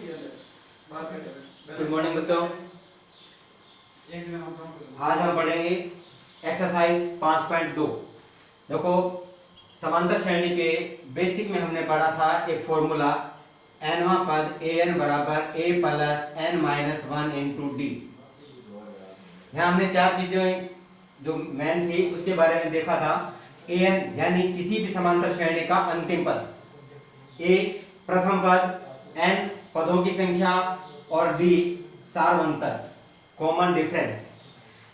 Good morning बच्चों। आज हम पढ़ेंगे एक्सरसाइज 5.2। देखो, समांतर श्रेणी के बेसिक में हमने पढ़ा था एक फॉर्मूला nवां पद an बराबर a plus n minus 1 into D. यहाँ हमने चार चीजें जो मेन थी उसके बारे में देखा था। an यानी किसी भी समांतर श्रेणी का अंतिम पद, a प्रथम पद, n पदों की संख्या और डी सार्वंतर कॉमन डिफरेंस।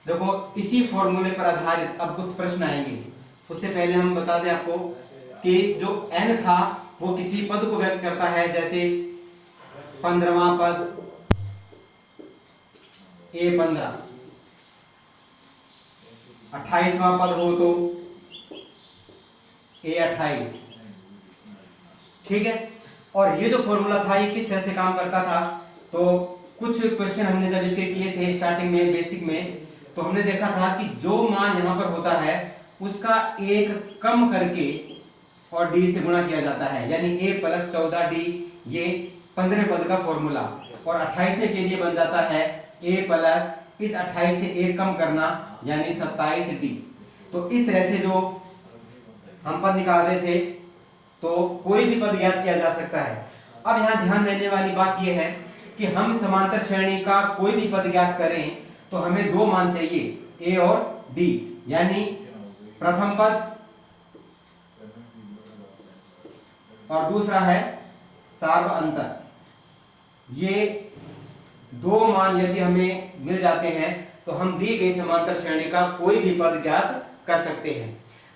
देखो, इसी फॉर्मूले पर आधारित अब कुछ प्रश्न आएंगे। उससे पहले हम बता दें आपको कि जो n था वो किसी पद को व्यक्त करता है, जैसे 15वां पद a15, 28वां पद हो तो a28। ठीक है। और ये जो फॉर्मूला था ये किस तरह से काम करता था, तो कुछ क्वेश्चन हमने जब इसके किए थे स्टार्टिंग में बेसिक में, तो हमने देखा था कि जो मान यहाँ पर होता है उसका एक कम करके और डी से गुणा किया जाता है, यानी a प्लस 14d ये 15 पद का फॉर्मूला, और 28वें के लिए बन जाता है a प्लस इस 28 से एक कम करना यानी 27d। तो इस तरह से जो हम पद निकाल रहे थे तो कोई भी पद ज्ञात किया जा सकता है। अब यहाँ ध्यान देने वाली बात यह है कि हम समांतर श्रेणी का कोई भी पद ज्ञात करें तो हमें दो मान चाहिए, a और d, यानी प्रथम पद और दूसरा है सार्वअंतर। ये दो मान यदि हमें मिल जाते हैं तो हम दी गई समांतर श्रेणी का कोई भी पद ज्ञात कर सकते हैं।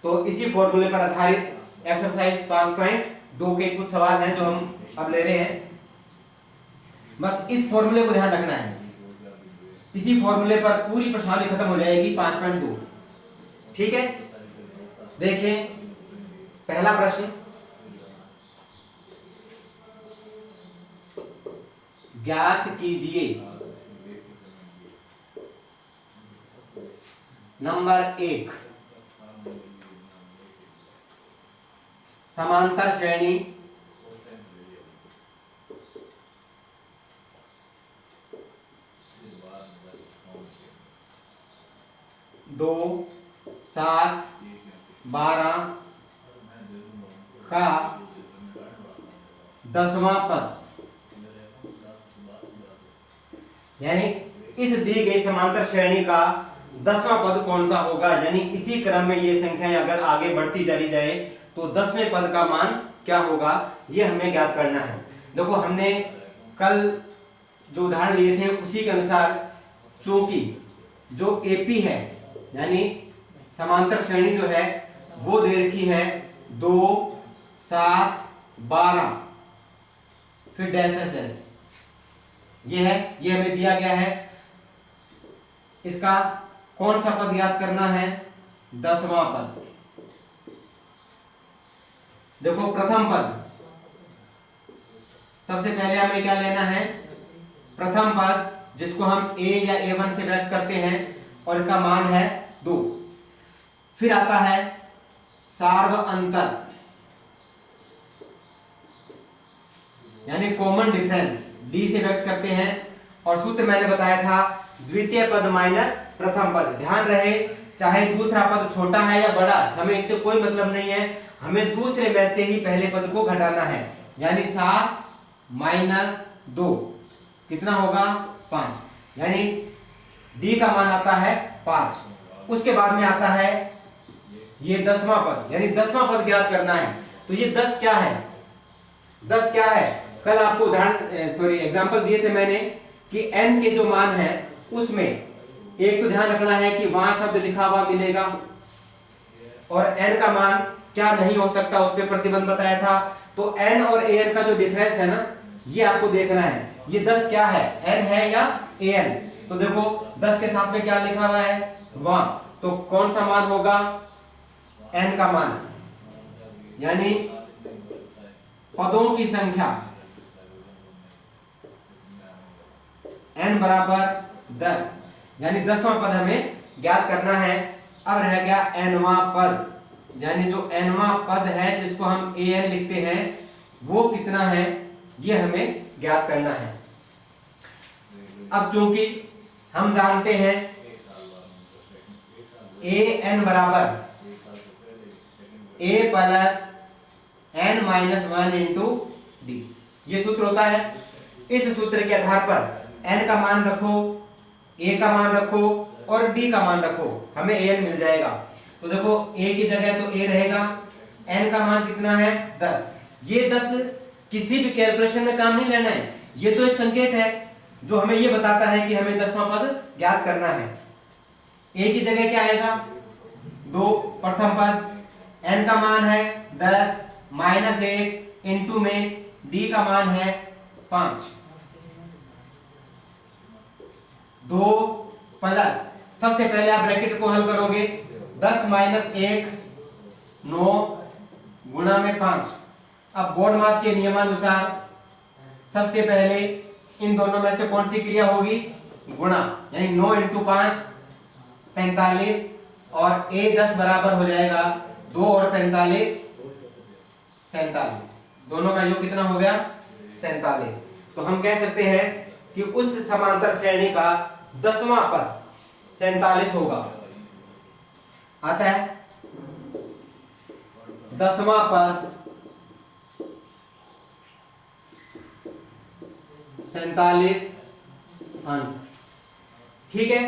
तो इसी फॉर्मूले पर आधारित एक्सरसाइज 5.2 के कुछ सवाल हैं जो हम अब ले रहे हैं। बस इस फॉर्मूले को ध्यान रखना है, इसी फॉर्मूले पर पूरी प्रश्नावली खत्म हो जाएगी 5.2। ठीक है। देखें पहला प्रश्न, ज्ञात कीजिए नंबर 1 समांतर श्रेणी दो 7 12 का 10वां पद, यानी इस दी गई समांतर श्रेणी का 10वां पद कौन सा होगा, यानी इसी क्रम में ये संख्याएं अगर आगे बढ़ती चली जाए तो 10वें पद का मान क्या होगा, ये हमें ज्ञात करना है। देखो, हमने कल जो उदाहरण लिए थे उसी के अनुसार, चूंकि जो एपी है यानी समांतर श्रेणी जो है वो दे रखी है 2 7 12 फिर डैश डैश डैश, ये है, ये हमें दिया गया है। इसका कौन सा पद याद करना है, 10वां पद। देखो, प्रथम पद सबसे पहले हमें क्या लेना है, प्रथम पद जिसको हम a या a1 से व्यक्त करते हैं और इसका मान है 2। फिर आता है सार्वअंतर यानी कॉमन डिफरेंस, d से व्यक्त करते हैं, और सूत्र मैंने बताया था द्वितीय पद माइनस प्रथम पद। ध्यान रहे, चाहे दूसरा पद छोटा है या बड़ा, हमें इससे कोई मतलब नहीं है, हमें दूसरे में से ही पहले पद को घटाना है, यानी 7 माइनस 2 कितना होगा 5, यानी d का मान आता है 5। उसके बाद में आता है ये 10वां पद, यानी 10वां पद ज्ञात करना है। तो ये 10 क्या है, 10 क्या है, कल आपको उदाहरण एग्जांपल दिए थे मैंने कि n के जो मान है उसमें एक तो ध्यान रखना है कि वहां शब्द लिखा हुआ मिलेगा, और n का मान क्या नहीं हो सकता उस पर प्रतिबंध बताया था। तो n और an का जो डिफरेंस है ना, ये आपको देखना है, ये 10 क्या है, n है या an। तो देखो 10 के साथ में क्या लिखा हुआ है, वहां, तो कौन सा मान होगा, n का मान, यानी पदों की संख्या n बराबर 10, यानी 10वां पद हमें ज्ञात करना है। अब रह गया nवां पद, यानी जो nवां पद है जिसको हम an लिखते हैं वो कितना है, ये हमें ज्ञात करना है। अब चूंकि हम जानते हैं ए एन बराबर a plus n minus one into d, ये सूत्र होता है। इस सूत्र के आधार पर एन का मान रखो, ए का मान रखो और डी का मान रखो, हमें एन मिल जाएगा। तो देखो ए की जगह तो ए रहेगा, एन का मान कितना है 10। ये 10 किसी भी कैलकुलेशन में काम नहीं लेना है, ये तो एक संकेत है जो हमें ये बताता है कि हमें 10वां पद ज्ञात करना है। ए की जगह क्या आएगा 2 प्रथम पद, एन का मान है 10 माइनस 1 इंटू में डी का मान है 5, 2 प्लस, सबसे पहले आप ब्रैकेट को हल करोगे, 10 माइनस 1 9 गुणा में 5। अब बोर्ड मास के नियमानुसार सबसे पहले इन दोनों में से कौन सी क्रिया होगी, गुणा, यानी 9 इंटू 5 45 और ए 10 बराबर हो जाएगा 2 और 45 47, दोनों का योग कितना हो गया 47। तो हम कह सकते हैं कि उस समांतर श्रेणी का 10वां पद 47 होगा। आता है 10वां पद 47 अंश। ठीक है,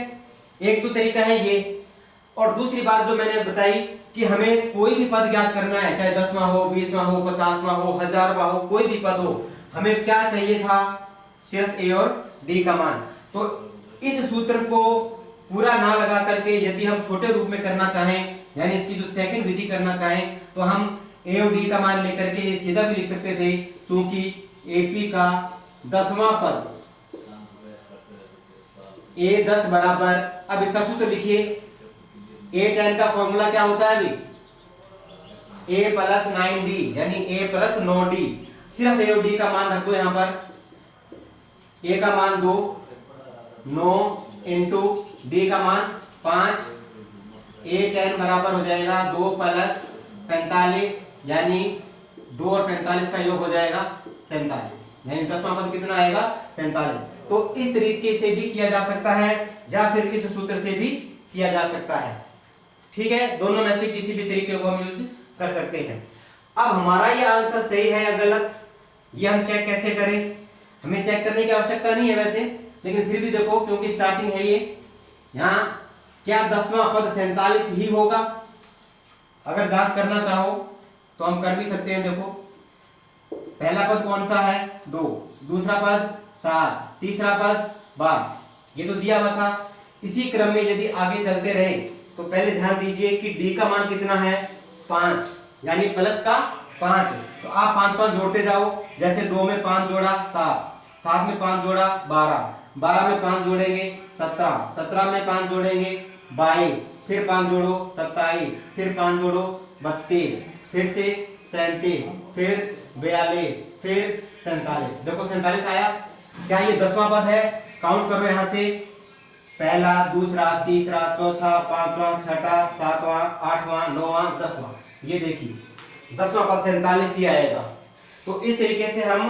एक तो तरीका है ये। और दूसरी बात जो मैंने बताई कि हमें कोई भी पद ज्ञात करना है, चाहे 10वां हो, 20वां हो, 50वां हो, 1000वां हो, कोई भी पद हो, हमें क्या चाहिए था, सिर्फ ए और डी का मान। तो इस सूत्र को पूरा ना लगा करके यदि हम छोटे रूप में करना चाहें, यानी इसकी जो सेकंड विधि करना चाहें, तो हम ए और डी का मान लेकर के सीधा भी लिख सकते थे, क्योंकि एपी का 10वां पद ए 10 बराबर, अब इसका सूत्र लिखिए, ए 10 का फॉर्मूला क्या होता है अभी, ए प्लस 9डी, यानी ए प्लस 9डी। सिर्फ ए और डी का मान रख दो यहाँ पर, ए का मान 2 9 इंटू डी का मान 5, ए 10 बराबर हो जाएगा 2 प्लस 45, यानी 2 और 45 का योग हो जाएगा 47, यानी 10वां पद कितना आएगा 47। तो इस तरीके से भी किया जा सकता है या फिर इस सूत्र से भी किया जा सकता है। ठीक है, दोनों में से किसी भी तरीके को हम यूज कर सकते हैं। अब हमारा ये आंसर सही है या गलत, ये हम चेक कैसे करें, हमें चेक करने की आवश्यकता नहीं है वैसे, लेकिन फिर भी देखो क्योंकि स्टार्टिंग है ये, यहाँ क्या 10वां पद 47 ही होगा। अगर जांच करना चाहो तो हम कर भी सकते हैं। देखो पहला पद कौन सा है 2, दूसरा पद 7, तीसरा पद 12, ये तो दिया हुआ था। इसी क्रम में यदि आगे चलते रहे तो पहले ध्यान दीजिए कि डी का मान कितना है 5, यानी प्लस का 5। तो आप 5 5 जोड़ते जाओ, जैसे 2 में 5 जोड़ा 7, 7 में 5 जोड़ा 12, 12 में 5 जोड़ेंगे 17, 17 में 5 जोड़ेंगे 22, फिर 5 जोड़ो 27, फिर 5 जोड़ो 32, फिर से 37, फिर 42, फिर 47। देखो 47 आया। क्या ये 10वां पद है, काउंट करो यहां से, पहला, दूसरा, तीसरा, चौथा, पांचवा, छठा, सातवां, आठवां, नौवां, 10वां। ये देखिए 10वां पद 47 ही आएगा। तो इस तरीके से हम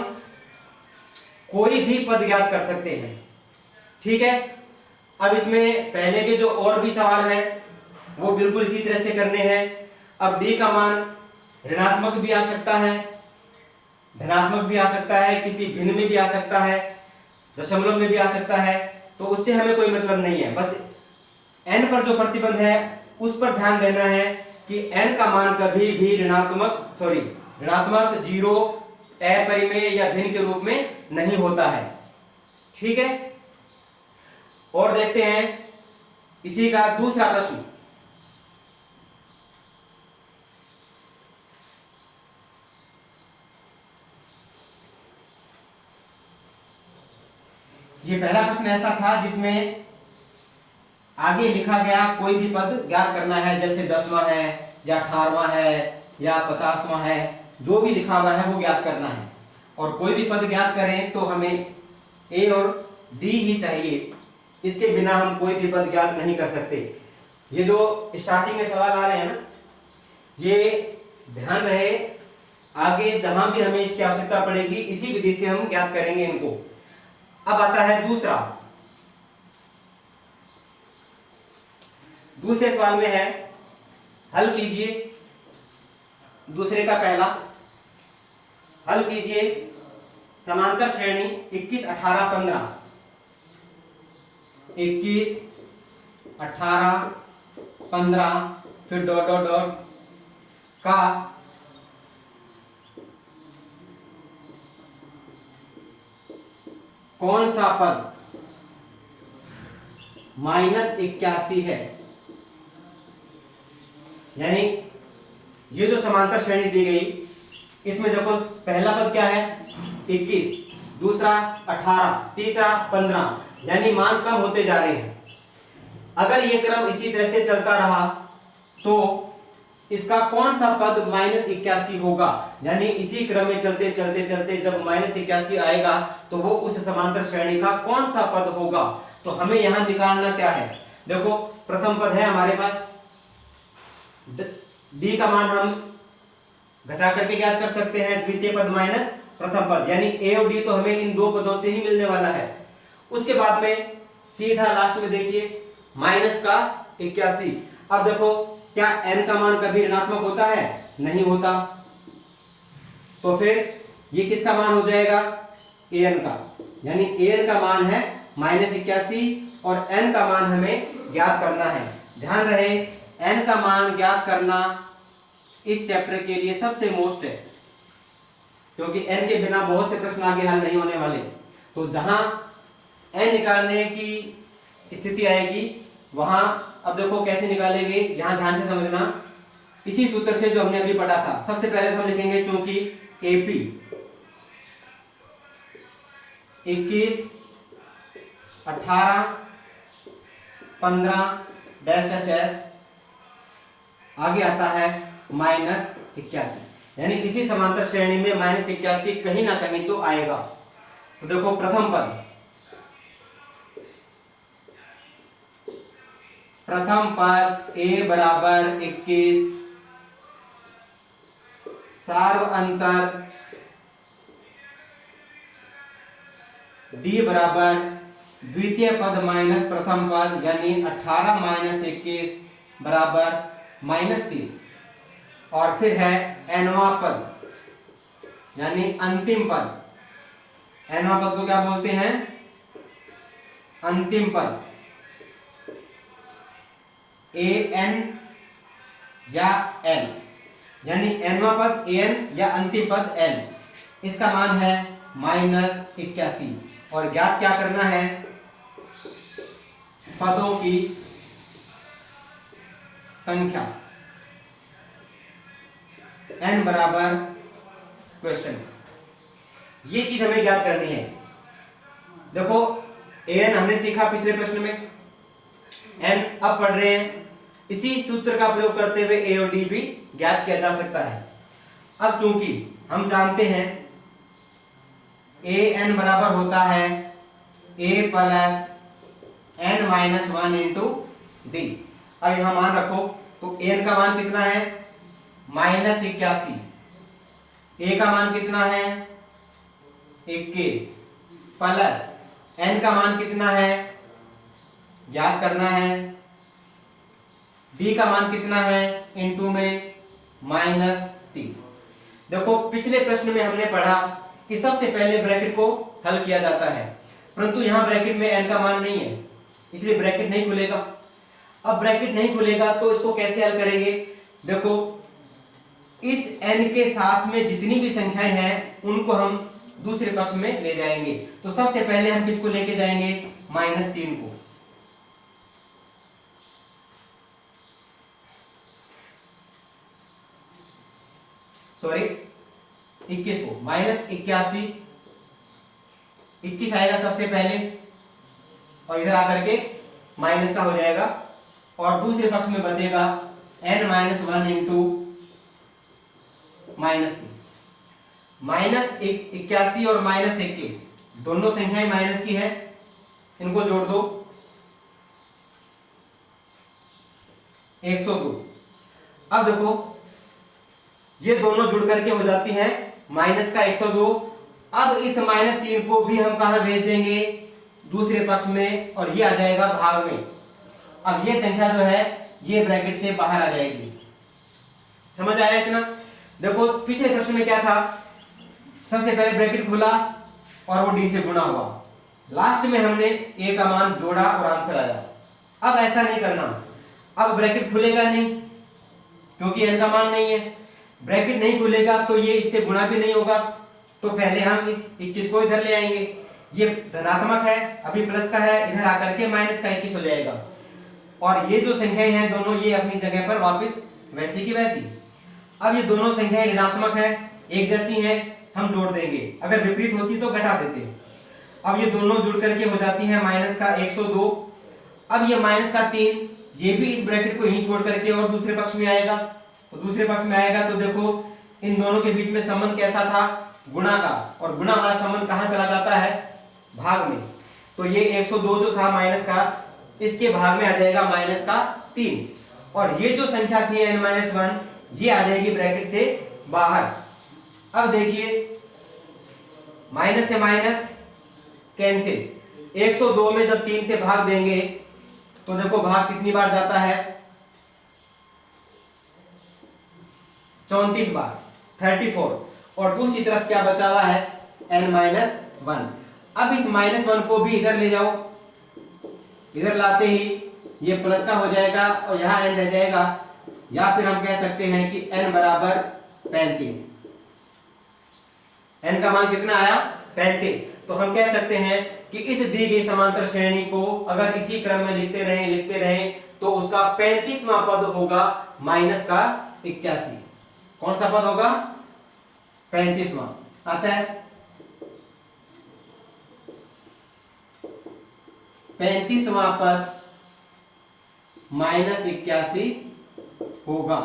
कोई भी पद ज्ञात कर सकते हैं। ठीक है, अब इसमें पहले के जो और भी सवाल हैं वो बिल्कुल इसी तरह से करने हैं। अब डी का मान ऋणात्मक भी आ सकता है, धनात्मक भी आ सकता है, किसी भिन्न में भी आ सकता है, दशमलव में भी आ सकता है, तो उससे हमें कोई मतलब नहीं है। बस n पर जो प्रतिबंध है उस पर ध्यान देना है कि n का मान कभी भी ऋणात्मक 0, अपरिमेय या भिन्न के रूप में नहीं होता है। ठीक है, और देखते हैं इसी का दूसरा प्रश्न। ये पहला प्रश्न ऐसा था जिसमें आगे लिखा गया कोई भी पद ज्ञात करना है, जैसे 10वां है या 18वां है या 50वां है, जो भी लिखा हुआ है वो ज्ञात करना है। और कोई भी पद ज्ञात करें तो हमें ए और डी ही चाहिए, इसके बिना हम कोई भी पद ज्ञात नहीं कर सकते। ये जो स्टार्टिंग में सवाल आ रहे हैं ना, ये ध्यान रहे आगे जहां भी हमें इसकी आवश्यकता पड़ेगी इसी विधि से हम ज्ञात करेंगे इनको। अब आता है दूसरा। दूसरे सवाल में है, हल कीजिए दूसरे का पहला, हल कीजिए समांतर श्रेणी 21, 18, 15, 21, 18, 15 फिर डॉट डॉट डॉट का कौन सा पद -81 है। यानी ये जो समांतर श्रेणी दी गई इसमें देखो पहला पद क्या है 21, दूसरा 18, तीसरा 15, यानी मान कम होते जा रहे हैं। अगर ये क्रम इसी तरह से चलता रहा तो इसका कौन सा पद -81 होगा। यानी इसी क्रम में चलते चलते चलते जब -81 आएगा तो वो उस समांतर श्रेणी का कौन सा पद होगा। तो हमें यहां निकालना क्या है, देखो प्रथम पद है हमारे पास, d का मान हम घटा करके ज्ञात कर सकते हैं, द्वितीय पद माइनस प्रथम पद, यानी a और d तो हमें इन दो पदों से ही मिलने वाला है। उसके बाद में सीधा लास्ट में देखिए -81। अब देखो क्या n का मान कभी ऋणात्मक होता है, नहीं होता, तो फिर ये किसका मान हो जाएगा an का, यानी an का मान है -81 और n का मान हमें ज्ञात करना है। ध्यान रहे n का मान ज्ञात करना इस चैप्टर के लिए सबसे मोस्ट है, क्योंकि n के बिना बहुत से प्रश्न आगे हल नहीं होने वाले। तो जहां n निकालने की स्थिति आएगी वहां, अब देखो कैसे निकालेंगे, यहां ध्यान से समझना, इसी सूत्र से जो हमने अभी पढ़ा था। सबसे पहले तो हम लिखेंगे चूंकि AP 21, 18, 15 डैश डैश डैश, आगे आता है -81, यानी किसी समांतर श्रेणी में -81 कहीं ना कहीं तो आएगा। तो देखो प्रथम पद a बराबर 21, सार्व अंतर d बराबर द्वितीय पद माइनस प्रथम पद, यानी 18 - 21 बराबर -3, और फिर है nवां पद यानी अंतिम पद। nवां पद को क्या बोलते हैं, अंतिम पद, an या l, यानी nवां पद an या अंतिम पद l, इसका मान है -81 और ज्ञात क्या करना है, पदों की संख्या, n बराबर क्वेश्चन, ये चीज हमें ज्ञात करनी है। देखो an हमने सीखा पिछले प्रश्न में, n अब पढ़ रहे हैं, इसी सूत्र का प्रयोग करते हुए a और d भी ज्ञात किया जा सकता है। अब चूंकि हम जानते हैं an बराबर होता है a plus n minus 1 into d। अब यहां मान रखो तो an का मान कितना है -81, a का मान कितना है 21, प्लस n का मान कितना है ज्ञात करना है, d का मान कितना है इंटू में -3। देखो पिछले प्रश्न में हमने पढ़ा कि सबसे पहले ब्रैकेट को हल किया जाता है, परंतु यहां ब्रैकेट में n का मान नहीं है, इसलिए ब्रैकेट नहीं खुलेगा। अब ब्रैकेट नहीं खुलेगा तो इसको कैसे हल करेंगे, देखो इस n के साथ में जितनी भी संख्याएं हैं उनको हम दूसरे पक्ष में ले जाएंगे। तो सबसे पहले हम किसको लेके जाएंगे, -3 को, सॉरी 21 को, -81, 21 आएगा सबसे पहले और इधर आकर के माइनस का हो जाएगा और दूसरे पक्ष में बचेगा n-1 इंटू -3। -81 और -21 दोनों संख्याएं माइनस की है, इनको जोड़ दो 102। अब देखो ये दोनों जुड़ करके हो जाती हैं माइनस का 102। अब इस -3 को भी हम कहां भेज देंगे, दूसरे पक्ष में, और ये आ जाएगा भाग में। अब ये संख्या जो है ये ब्रैकेट से बाहर आ जाएगी। समझ आया इतना? देखो पिछले प्रश्न में क्या था, सबसे पहले ब्रैकेट खुला और वो डी से गुणा हुआ, लास्ट में हमने ए का मान जोड़ा और आंसर आया। अब ऐसा नहीं करना, अब ब्रैकेट खुलेगा नहीं क्योंकि एन का मान नहीं है, ब्रैकेट नहीं खुलेगा तो ये इससे गुणा भी नहीं होगा, तो पहले हम इस 21 को इधर ले आएंगे, ये धनात्मक है अभी प्लस का है, इधर आकर के माइनस का 21 हो जाएगा, और ये जो संख्याएं हैं दोनों ये अपनी जगह पर वापस वैसी की वैसी। अब ये दोनों संख्याएं ऋणात्मक है, एक जैसी हैं, हम जोड़ देंगे, अगर विपरीत होती तो घटा देते। अब ये दोनों जुड़ करके हो जाती हैं माइनस का 102। अब ये माइनस का 3 ये भी इस ब्रैकेट को यहीं छोड़ करके और दूसरे पक्ष में आएगा, तो दूसरे पक्ष में आएगा तो देखो इन दोनों के बीच में संबंध कैसा था, गुणा का, और गुणा वाला संबंध कहां चला जाता है, भाग में। तो ये 102 जो था माइनस का, इसके भाग में आ जाएगा माइनस का 3, और ये जो संख्या थी n-1 ये आ जाएगी ब्रैकेट से बाहर। अब देखिए माइनस से माइनस कैंसिल, 102 में जब 3 से भाग देंगे तो देखो भाग कितनी बार जाता है, 34 बार, 34, और दूसरी तरफ क्या बचा हुआ है n-1। अब इस -1 को भी इधर ले जाओ, इधर लाते ही ये प्लस का हो जाएगा और यहां n रह जाएगा, या फिर हम कह सकते हैं कि n बराबर 35। n का मान कितना आया 35, तो हम कह सकते हैं कि इस दी गई समांतर श्रेणी को अगर इसी क्रम में लिखते रहें तो उसका 35वां पद होगा माइनस का 81। कौन सा पद होगा, 35वां। आता है 35वां पद -81 होगा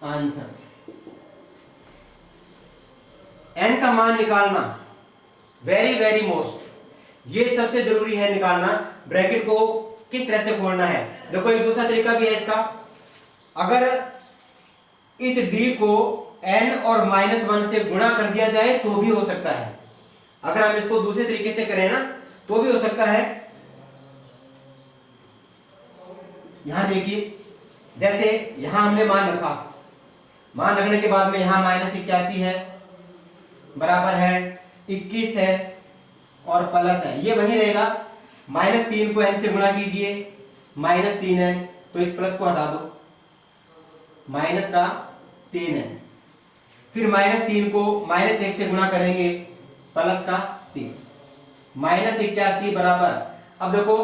आंसर। n का मान निकालना वेरी वेरी मोस्ट, ये सबसे जरूरी है निकालना। ब्रैकेट को किस तरह से खोलना है, देखो एक दूसरा तरीका भी है इसका। अगर इस d को n और -1 से गुणा कर दिया जाए तो भी हो सकता है, अगर हम इसको दूसरे तरीके से करें ना तो भी हो सकता है। यहां देखिए, जैसे यहां हमने मान रखा, मान रखने के बाद में यहां -81 है, बराबर है 21 है और प्लस है, ये वही रहेगा। -3 को n से गुणा कीजिए, -3n, तो इस प्लस को हटा दो, माइनस का 3n, फिर -3 को -1 से गुणा करेंगे, प्लस का 3, -81 बराबर, अब देखो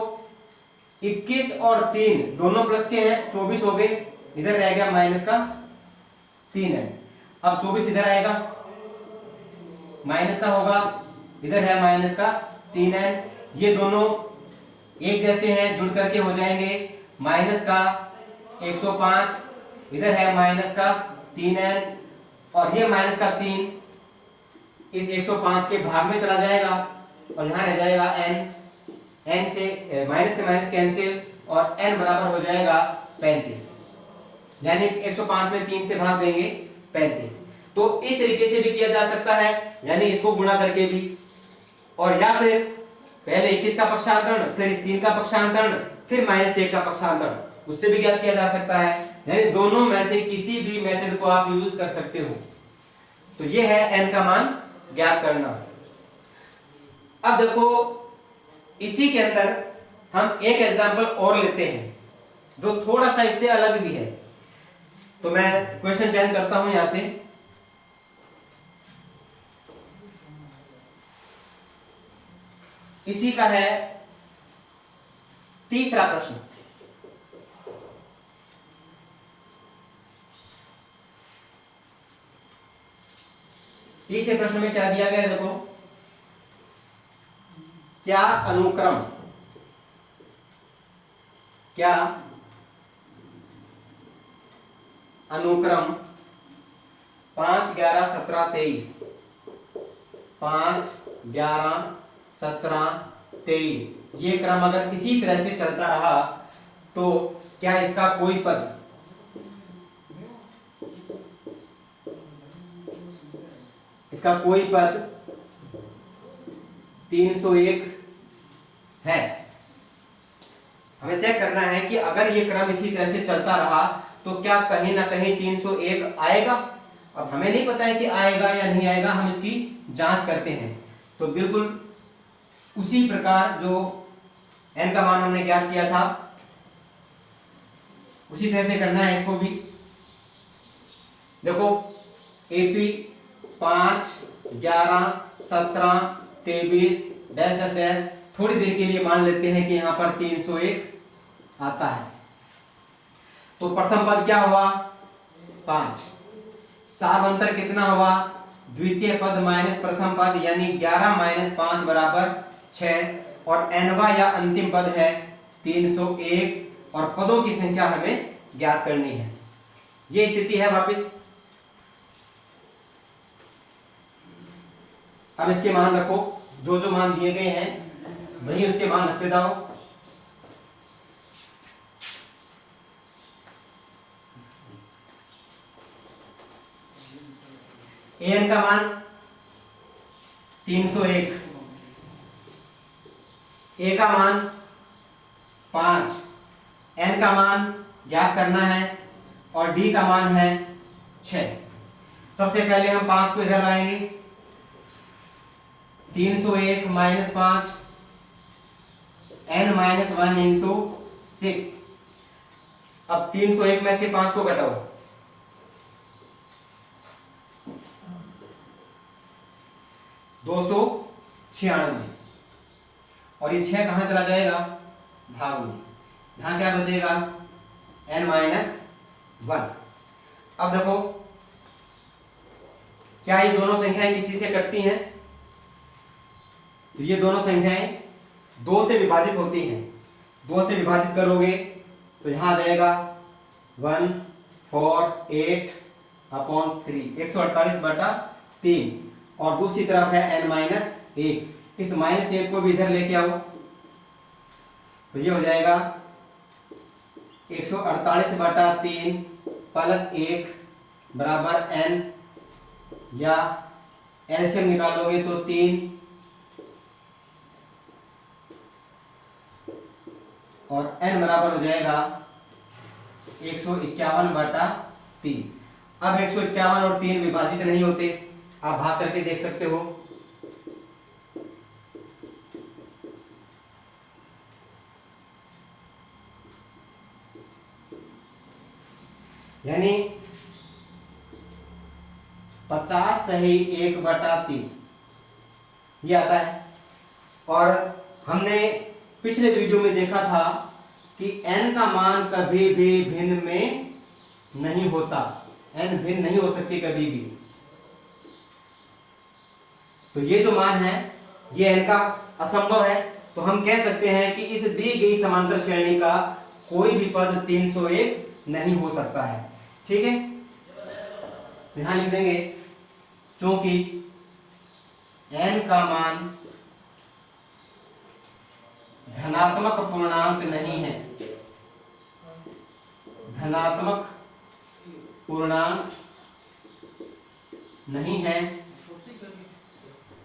21 और 3 दोनों प्लस के हैं, 24 हो गए, इधर रह गया माइनस का 3n, अब 24 इधर आएगा, माइनस का होगा, इधर है माइनस का 3n, ये दोनों एक जैसे हैं, जुड़ करके हो जाएंगे माइनस का 105, इधर है माइनस का 3n, और ये माइनस का 3 इस 105 के भाग में चला जाएगा और यहां रह जाएगा n, n से माइनस कैंसिल और n बराबर हो जाएगा 35, यानी 105 में 3 से भाग देंगे 35। तो इस तरीके से भी किया जा सकता है, यानी इसको गुणा करके भी, और या फिर पहले 21 का पक्षांतरण, फिर इस 3 का पक्षांतरण, फिर -1 का पक्षांतरण, उससे भी ज्ञात किया जा सकता है। यानी दोनों में से किसी भी मेथड को आप यूज कर सकते हो। तो ये है n का मान ज्ञात करना। अब देखो इसी के अंदर हम एक एग्जांपल और लेते हैं जो थोड़ा सा इससे अलग भी है। तो मैं क्वेश्चन चेंज करता हूं यहां से, इसी का है तीसरा प्रश्न। तीसरे प्रश्न में क्या दिया गया है, देखो, क्या अनुक्रम 5, 11, 17, 23, 5, 11, 17, 23 ये क्रम अगर इसी तरह से चलता रहा तो क्या इसका कोई पद इसका कोई पद 301 है। हमें चेक करना है कि अगर ये क्रम इसी तरह से चलता रहा तो क्या कहीं ना कहीं 301 आएगा। अब हमें नहीं पता है कि आएगा या नहीं आएगा, हम इसकी जांच करते हैं। तो बिल्कुल उसी प्रकार जो n का मान हमने ज्ञात किया था उसी तरह से करना है इसको भी। देखो AP 5, 11, 17, 23 डैश डैश डैश, थोड़ी देर के लिए मान लेते हैं कि यहाँ पर 301 आता है। तो प्रथम पद क्या हुआ 5, सार्वंतर कितना हुआ द्वितीय पद माइनस प्रथम पद, यानी 11 माइनस 5 बराबर 6, और nवा या अंतिम पद है 301, और पदों की संख्या हमें ज्ञात करनी है। ये स्थिति है वापस। अब इसके मान रखो, जो जो मान दिए गए हैं वही उसके मान रखते जाओ। an का मान 301, a का मान 5, n का मान ज्ञात करना है और d का मान है 6। सबसे पहले हम 5 को इधर लाएंगे, 301 माइनस 5 n माइनस 1 इंटू 6। अब 301 में से 5 को घटाओ, 296, और ये 6 कहां चला जाएगा भाग में, यहां क्या बचेगा n माइनस 1। अब देखो क्या ये दोनों संख्याएं किसी से कटती हैं, तो ये दोनों संख्याएं 2 से विभाजित होती हैं। 2 से विभाजित करोगे तो यहां आ जाएगा 148 अपॉन 3, 148/3, और दूसरी तरफ है n माइनस 1। इस माइनस 1 को भी इधर लेके आओ तो ये हो जाएगा 148/3 प्लस 1 बराबर n, या एलसीएम निकालोगे तो 3 और n बराबर हो जाएगा 151/3। अब 151 और 3 विभाजित नहीं होते, आप भाग करके देख सकते हो। यानी 50 सही 1/3 ये आता है। और हमने पिछले वीडियो में देखा था कि n का मान कभी भी भिन्न में नहीं होता, n भिन्न नहीं हो सकती कभी भी। तो ये जो मान है ये n का असंभव है, तो हम कह सकते हैं कि इस दी गई समांतर श्रेणी का कोई भी पद 301 नहीं हो सकता है। ठीक है, यहां लिख देंगे क्योंकि n का मान धनात्मक पूर्णांक नहीं है, धनात्मक पूर्णांक नहीं है,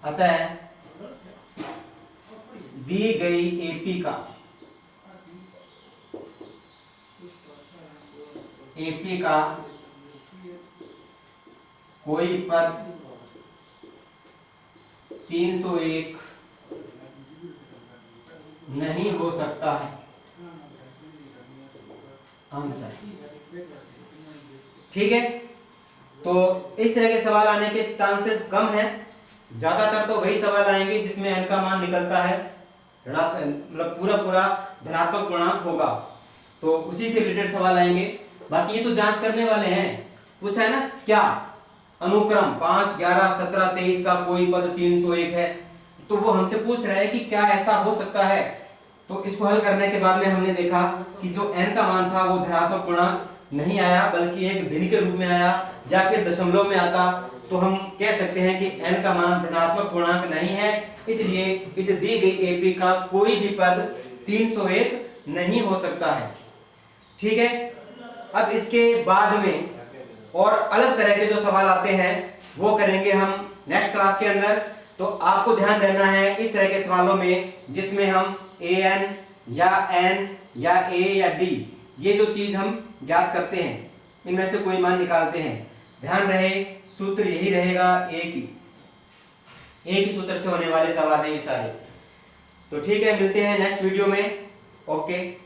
अतः दी गई AP का कोई पद 301 नहीं हो सकता है। आंसर ठीक है। तो इस तरह के सवाल आने के चांसेस कम हैं, ज्यादातर तो वही सवाल आएंगे जिसमें n का मान निकलता है मतलब पूरा धनात्मक पूर्णांक होगा, तो उसी से रिलेटेड सवाल आएंगे। बाकी ये तो जांच करने वाले हैं, पूछा है ना क्या अनुक्रम 5, 11, 17, 23 का कोई पद 301 है, तो वो हमसे पूछ रहे हैं कि क्या ऐसा हो सकता है। तो इसको हल करने के बाद में हमने देखा कि जो n का मान था वो धनात्मक पूर्णांक नहीं आया बल्कि एक भिन्न के रूप में आया या फिर दशमलव में आता, तो हम कह सकते हैं कि n का मान धनात्मक पूर्णांक नहीं है, इसलिए इस दी गई AP का कोई भी पद 301 नहीं हो सकता है। ठीक है। अब इसके बाद में और अलग तरह के जो सवाल आते हैं वो करेंगे हम नेक्स्ट क्लास के अंदर। तो आपको ध्यान देना है इस तरह के सवालों में जिसमें हम an या n या a या d ये जो चीज हम ज्ञात करते हैं इनमें से कोई मान निकालते हैं। ध्यान रहे सूत्र यही रहेगा, एक ही सूत्र से होने वाले सवाल हैं ये सारे। तो ठीक है, मिलते हैं नेक्स्ट वीडियो में। ओके।